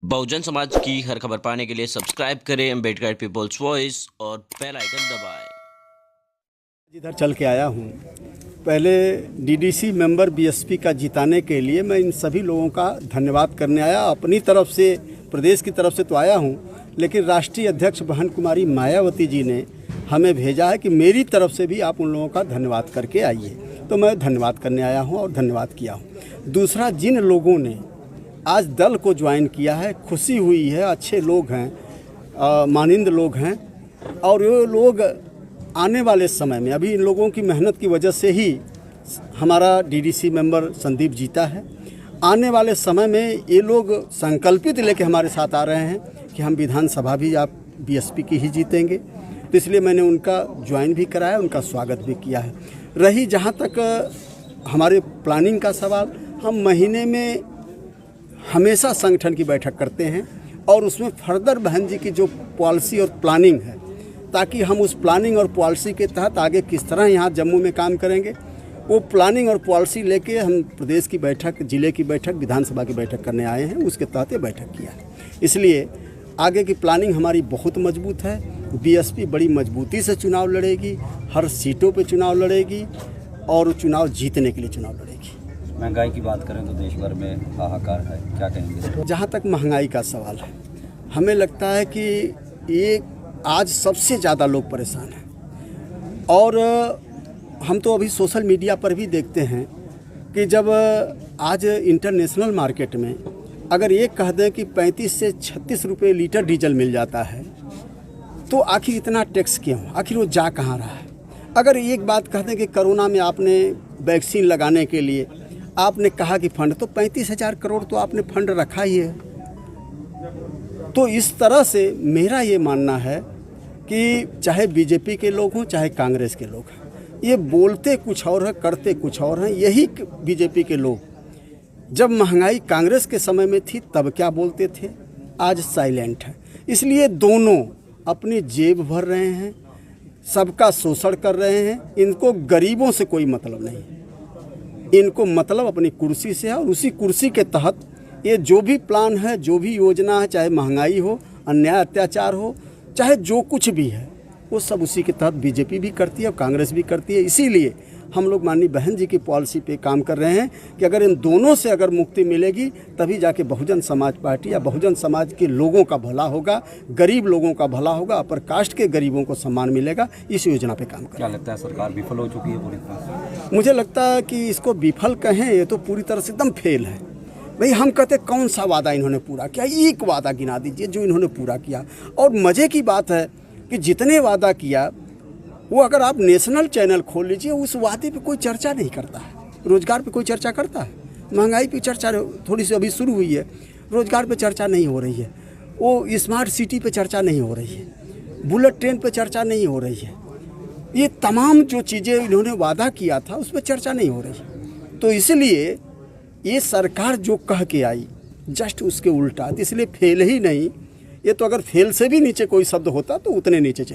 बहुजन समाज की हर खबर पाने के लिए सब्सक्राइब करें अम्बेडकर पीपल्स वॉइस और बेल आइकन दबाएं। इधर चल के आया हूँ। पहले डीडीसी मेंबर बीएसपी का जिताने के लिए मैं इन सभी लोगों का धन्यवाद करने आया। अपनी तरफ से, प्रदेश की तरफ से तो आया हूँ, लेकिन राष्ट्रीय अध्यक्ष बहन कुमारी मायावती जी ने हमें भेजा है कि मेरी तरफ से भी आप उन लोगों का धन्यवाद करके आइए। तो मैं धन्यवाद करने आया हूँ और धन्यवाद किया हूँ। दूसरा, जिन लोगों ने आज दल को ज्वाइन किया है, खुशी हुई है, अच्छे लोग हैं, मानिंद लोग हैं, और ये लोग आने वाले समय में, अभी इन लोगों की मेहनत की वजह से ही हमारा डीडीसी मेंबर संदीप जीता है। आने वाले समय में ये लोग संकल्पित लेके हमारे साथ आ रहे हैं कि हम विधानसभा भी आप बीएसपी की ही जीतेंगे। तो इसलिए मैंने उनका ज्वाइन भी कराया, उनका स्वागत भी किया है। रही जहाँ तक हमारे प्लानिंग का सवाल, हम महीने में हमेशा संगठन की बैठक करते हैं और उसमें फर्दर बहन जी की जो पॉलिसी और प्लानिंग है, ताकि हम उस प्लानिंग और पॉलिसी के तहत आगे किस तरह यहाँ जम्मू में काम करेंगे, वो प्लानिंग और पॉलिसी लेके हम प्रदेश की बैठक, जिले की बैठक, विधानसभा की बैठक करने आए हैं। उसके तहत ये बैठक किया है। इसलिए आगे की प्लानिंग हमारी बहुत मजबूत है। बीएसपी बड़ी मजबूती से चुनाव लड़ेगी, हर सीटों पे चुनाव लड़ेगी और चुनाव जीतने के लिए चुनाव लड़ेगी। महंगाई की बात करें तो देश भर में हाहाकार है, क्या कहेंगे? जहाँ तक महंगाई का सवाल है, हमें लगता है कि ये आज सबसे ज़्यादा लोग परेशान हैं। और हम तो अभी सोशल मीडिया पर भी देखते हैं कि जब आज इंटरनेशनल मार्केट में अगर ये कह दें कि 35 से 36 रुपये लीटर डीजल मिल जाता है, तो आखिर इतना टैक्स क्यों? आखिर वो जा कहाँ रहा है? अगर एक बात कह दें कि कोरोना में आपने वैक्सीन लगाने के लिए आपने कहा कि फंड, तो 35,000 करोड़ तो आपने फंड रखा ही है। तो इस तरह से मेरा ये मानना है कि चाहे बीजेपी के लोग हों, चाहे कांग्रेस के लोग हैं, ये बोलते कुछ और है, करते कुछ और हैं। यही बीजेपी के लोग जब महंगाई कांग्रेस के समय में थी तब क्या बोलते थे, आज साइलेंट है। इसलिए दोनों अपनी जेब भर रहे हैं, सबका शोषण कर रहे हैं। इनको गरीबों से कोई मतलब नहीं, इनको मतलब अपनी कुर्सी से है। और उसी कुर्सी के तहत ये जो भी प्लान है, जो भी योजना है, चाहे महंगाई हो, अन्याय अत्याचार हो, चाहे जो कुछ भी है, वो सब उसी के तहत बीजेपी भी करती है और कांग्रेस भी करती है। इसीलिए हम लोग माननीय बहन जी की पॉलिसी पे काम कर रहे हैं कि अगर इन दोनों से अगर मुक्ति मिलेगी, तभी जाके बहुजन समाज पार्टी या बहुजन समाज के लोगों का भला होगा, गरीब लोगों का भला होगा, अपर कास्ट के गरीबों को सम्मान मिलेगा। इस योजना पे काम कर। क्या लगता है सरकार विफल हो चुकी है पूरी तरह? मुझे लगता है कि इसको विफल कहें, ये तो पूरी तरह से एकदम फेल है। भाई हम कहते कौन सा वादा इन्होंने पूरा किया? एक वादा गिना दीजिए जो इन्होंने पूरा किया। और मज़े की बात है कि जितने वादा किया, वो अगर आप नेशनल चैनल खोल लीजिए, उस वादे पे कोई चर्चा नहीं करता है। रोजगार पे कोई चर्चा करता है? महंगाई पे चर्चा थोड़ी सी अभी शुरू हुई है, रोजगार पे चर्चा नहीं हो रही है। वो स्मार्ट सिटी पे चर्चा नहीं हो रही है, बुलेट ट्रेन पे चर्चा नहीं हो रही है। ये तमाम जो चीज़ें इन्होंने वादा किया था, उस पर चर्चा नहीं हो रही। तो इसलिए ये सरकार जो कह के आई, जस्ट उसके उल्टा, इसलिए फेल ही नहीं। ये तो अगर फेल से भी नीचे कोई शब्द होता तो उतने नीचे चले।